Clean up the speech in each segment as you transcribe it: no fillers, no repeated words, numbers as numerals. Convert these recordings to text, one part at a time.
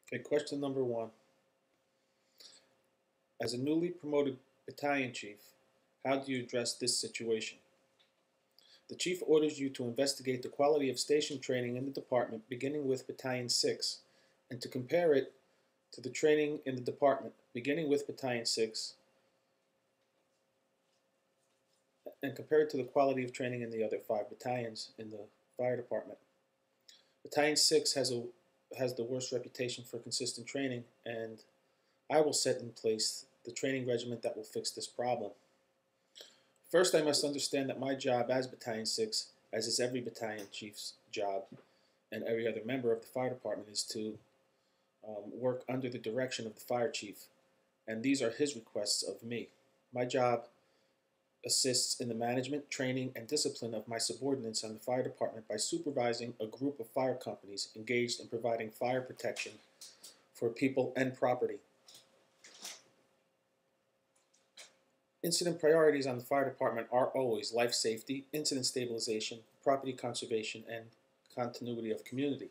Okay, question number one. As a newly promoted battalion chief, how do you address this situation? The chief orders you to investigate the quality of station training in the department beginning with Battalion 6 and to compare it to the training in the department beginning with Battalion 6 and compare it to the quality of training in the other 5 battalions in the fire department. Battalion 6 has the worst reputation for consistent training, and I will set in place the training regimen that will fix this problem. First, I must understand that my job as Battalion 6, as is every battalion chief's job and every other member of the fire department, is to work under the direction of the fire chief, and these are his requests of me. My job assists in the management, training, and discipline of my subordinates on the fire department by supervising a group of fire companies engaged in providing fire protection for people and property. Incident priorities on the fire department are always life safety, incident stabilization, property conservation, and continuity of community.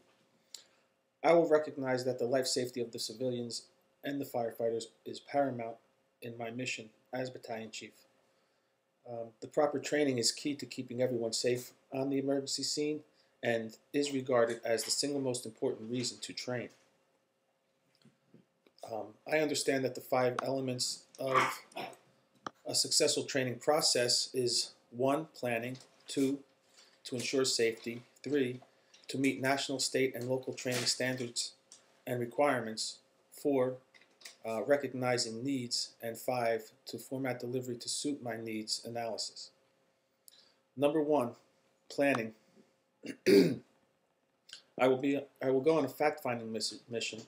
I will recognize that the life safety of the civilians and the firefighters is paramount in my mission as battalion chief. The proper training is key to keeping everyone safe on the emergency scene and is regarded as the single most important reason to train. I understand that the 5 elements of a successful training process is 1. Planning, 2. To ensure safety, 3. To meet national, state, and local training standards and requirements, 4. Recognizing needs, and 5. To format delivery to suit my needs analysis. Number 1, planning. I will go on a fact-finding mission,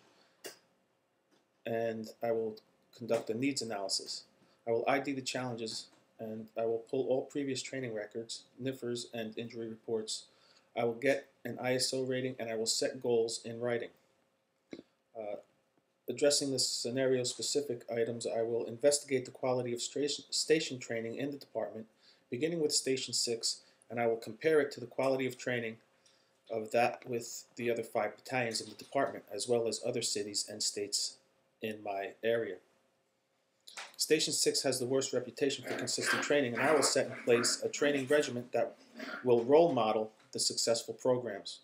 and I will conduct a needs analysis. I will ID the challenges, and I will pull all previous training records, NIFRs, and injury reports. I will get an ISO rating, and I will set goals in writing. Addressing the scenario-specific items, I will investigate the quality of station training in the department, beginning with Station 6, and I will compare it to the quality of training of that with the other 5 battalions in the department, as well as other cities and states in my area. Station 6 has the worst reputation for consistent training, and I will set in place a training regimen that will role model the successful programs.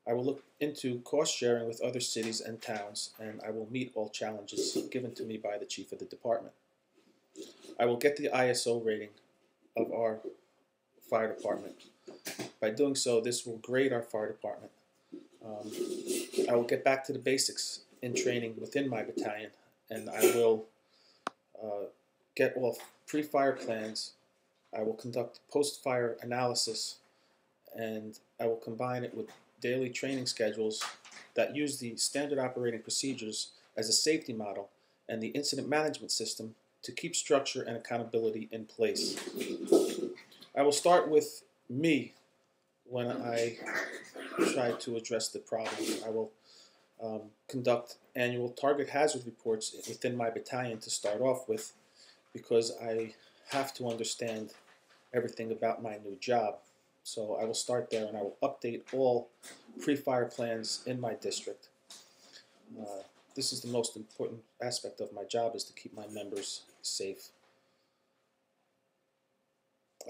I will look into cost sharing with other cities and towns, and I will meet all challenges given to me by the chief of the department. I will get the ISO rating of our fire department. By doing so, this will grade our fire department. I will get back to the basics in training within my battalion, and I will get all pre-fire plans. I will conduct post-fire analysis, and I will combine it with daily training schedules that use the standard operating procedures as a safety model and the incident management system to keep structure and accountability in place. I will start with me when I try to address the problem. I will conduct annual target hazard reports within my battalion to start off with, because I have to understand everything about my new job. So I will start there, and I will update all pre-fire plans in my district. This is the most important aspect of my job, is to keep my members safe.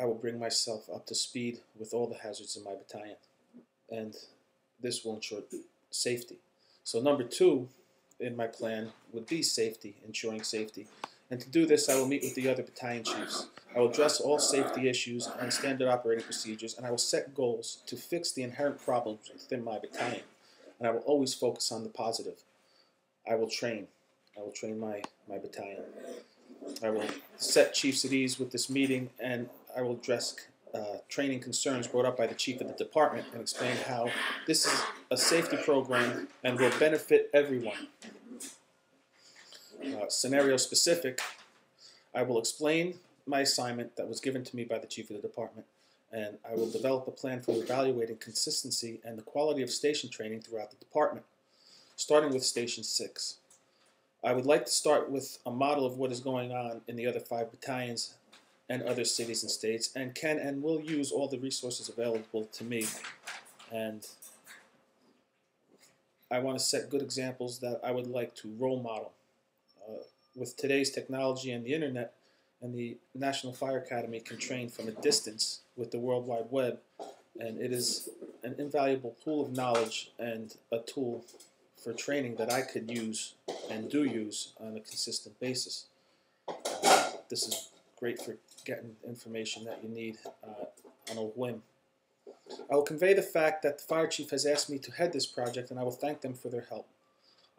I will bring myself up to speed with all the hazards in my battalion, and this will ensure safety. So number 2 in my plan would be safety, ensuring safety. And to do this, I will meet with the other battalion chiefs. I will address all safety issues and standard operating procedures, and I will set goals to fix the inherent problems within my battalion. And I will always focus on the positive. I will train. I will train my battalion. I will set chiefs at ease with this meeting, and I will address training concerns brought up by the chief of the department and explain how this is a safety program and will benefit everyone. Scenario specific, I will explain my assignment that was given to me by the chief of the department, and I will develop a plan for evaluating consistency and the quality of station training throughout the department, starting with Station 6. I would like to start with a model of what is going on in the other 5 battalions and other cities and states, and can and will use all the resources available to me, and I want to set good examples that I would like to role model. With today's technology and the internet, and the National Fire Academy can train from a distance with the World Wide Web, and it is an invaluable pool of knowledge and a tool for training that I could use and do use on a consistent basis. This is great for getting information that you need on a whim. I will convey the fact that the fire chief has asked me to head this project, and I will thank them for their help.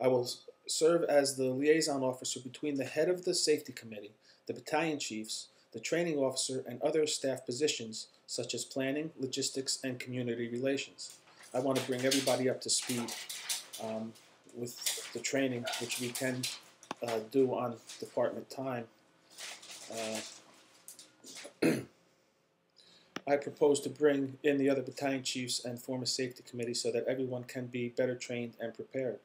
I will serve as the liaison officer between the head of the safety committee, the battalion chiefs, the training officer, and other staff positions such as planning, logistics, and community relations. I want to bring everybody up to speed with the training, which we can do on department time. I propose to bring in the other battalion chiefs and form a safety committee so that everyone can be better trained and prepared.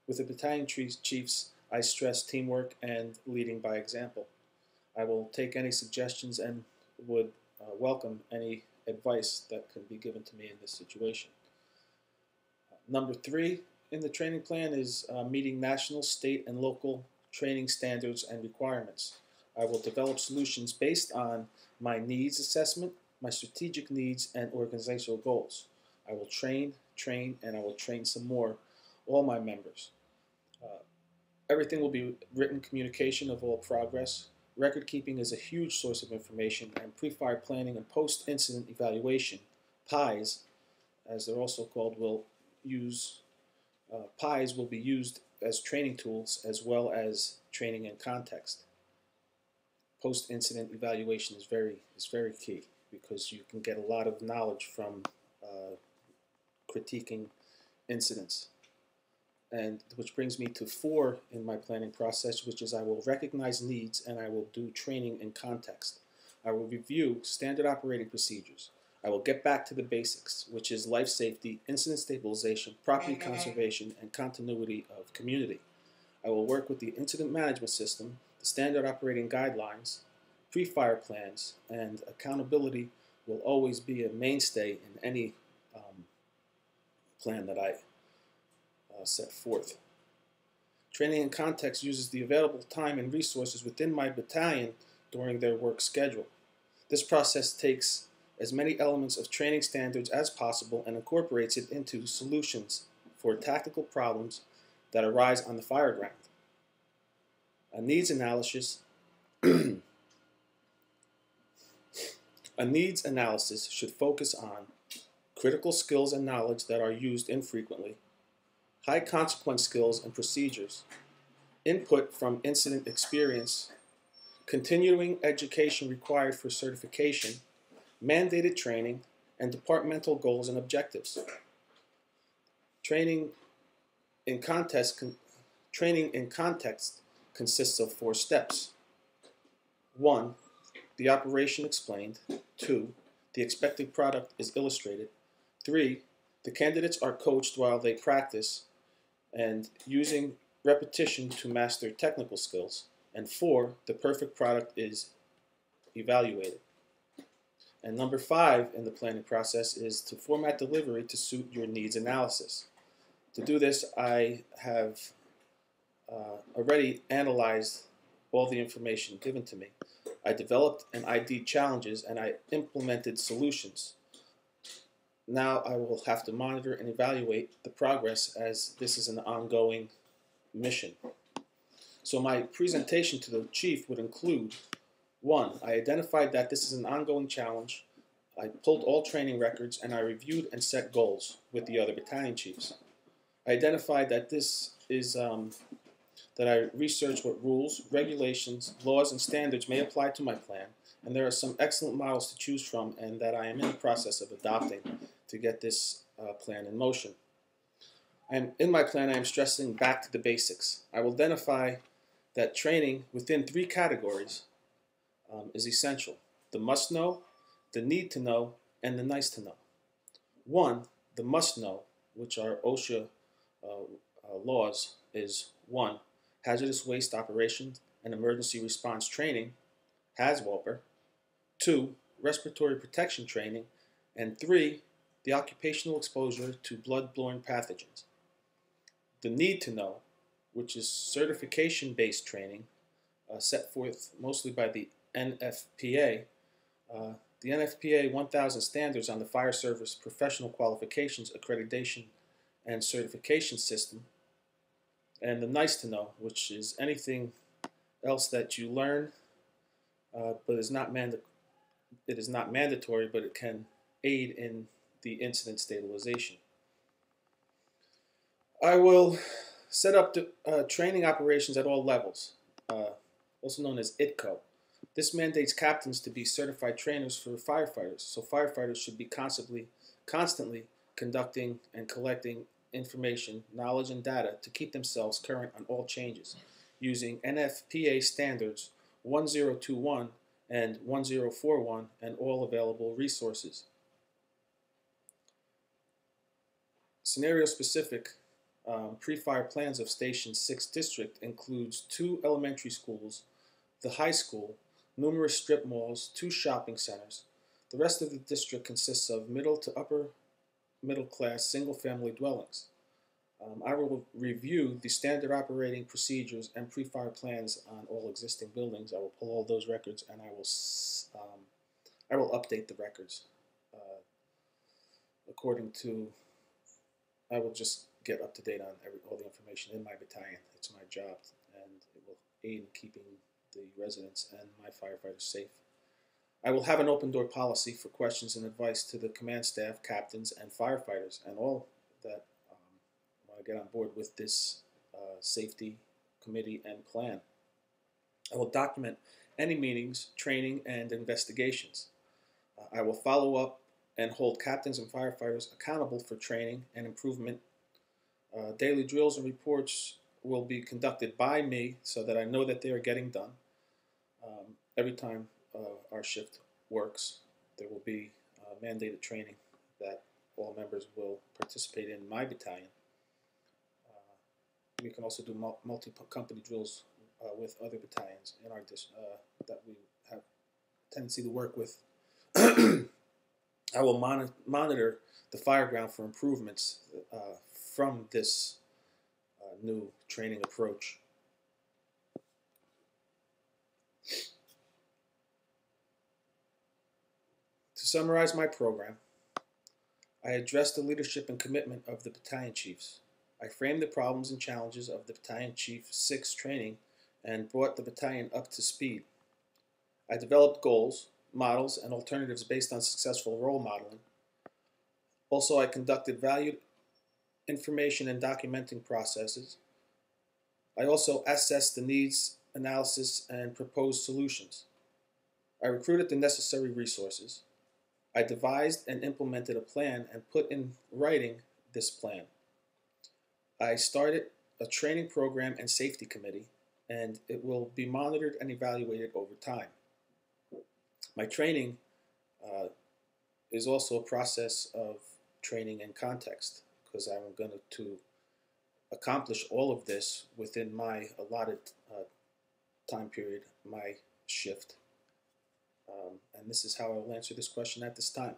With the battalion chiefs, I stress teamwork and leading by example. I will take any suggestions and would welcome any advice that can be given to me in this situation. Number 3 in the training plan is meeting national, state, and local training standards and requirements. I will develop solutions based on my needs assessment, my strategic needs, and organizational goals. I will train, and I will train some more, all my members. Everything will be written communication of all progress. Record keeping is a huge source of information, and pre-fire planning and post-incident evaluation, PIEs, as they're also called, PIEs will be used as training tools as well as training in context. Post-incident evaluation is very key, because you can get a lot of knowledge from critiquing incidents. And which brings me to 4 in my planning process, which is I will recognize needs and I will do training in context. I will review standard operating procedures. I will get back to the basics, which is life safety, incident stabilization, property conservation, and continuity of community. I will work with the incident management system, the standard operating guidelines, pre-fire plans, and accountability will always be a mainstay in any plan that I set forth. Training in context uses the available time and resources within my battalion during their work schedule. This process takes as many elements of training standards as possible and incorporates it into solutions for tactical problems that arise on the fire ground. A needs analysis should focus on critical skills and knowledge that are used infrequently, high consequence skills and procedures, input from incident experience, continuing education required for certification, mandated training, and departmental goals and objectives. Training in context consists of 4 steps. 1. The operation explained. 2. The expected product is illustrated. 3. The candidates are coached while they practice and using repetition to master technical skills. And 4. The perfect product is evaluated. And number 5 in the planning process is to format delivery to suit your needs analysis. To do this, I have already analyzed all the information given to me. I developed and ID'd challenges, and I implemented solutions. Now I will have to monitor and evaluate the progress, as this is an ongoing mission. So my presentation to the chief would include: 1. I identified that this is an ongoing challenge. I pulled all training records and I reviewed and set goals with the other battalion chiefs. I identified that that I researched what rules, regulations, laws, and standards may apply to my plan, and there are some excellent models to choose from, and that I am in the process of adopting to get this plan in motion. In my plan, I am stressing back to the basics. I will identify that training within 3 categories is essential: the must know, the need to know, and the nice to know. 1. The must know, which are OSHA laws, is 1. Hazardous waste operations and emergency response training, HAZWOPER. 2. Respiratory protection training. And 3. The occupational exposure to blood-borne pathogens. the need to know, which is certification-based training set forth mostly by the NFPA. The NFPA 1000 standards on the fire service professional qualifications, accreditation, and certification system. And the nice to know, which is anything else that you learn, but is not it is not mandatory, but it can aid in the incident stabilization. I will set up the, training operations at all levels, also known as ITCO. This mandates captains to be certified trainers for firefighters, so firefighters should be constantly conducting and collecting information, knowledge, and data to keep themselves current on all changes, using NFPA standards 1021 and 1041 and all available resources. Scenario-specific pre-fire plans of Station 6 District includes 2 elementary schools, the high school, numerous strip malls, 2 shopping centers. The rest of the district consists of middle to upper middle class single-family dwellings. I will review the standard operating procedures and pre-fire plans on all existing buildings. I will pull all those records and I will update the records according to. I will just get up to date on all the information in my battalion. It's my job, and it will aid in keeping the residents and my firefighters safe. I will have an open door policy for questions and advice to the command staff, captains, and firefighters, and all that want to get on board with this safety committee and plan. I will document any meetings, training, and investigations. I will follow up and hold captains and firefighters accountable for training and improvement. Daily drills and reports will be conducted by me so that I know that they are getting done. Every time our shift works, there will be mandated training that all members will participate in my battalion. We can also do multi-company drills with other battalions in our that we have a tendency to work with. I will monitor the fire ground for improvements from this new training approach. To summarize my program, I addressed the leadership and commitment of the battalion chiefs. I framed the problems and challenges of the Battalion Chief 6 training and brought the battalion up to speed. I developed goals, models, and alternatives based on successful role modeling. Also, I conducted valued information and documenting processes. I also assessed the needs analysis and proposed solutions. I recruited the necessary resources. I devised and implemented a plan and put in writing this plan. I started a training program and safety committee, and it will be monitored and evaluated over time. My training is also a process of training in context, because I'm going to accomplish all of this within my allotted time period, my shift. And this is how I will answer this question at this time.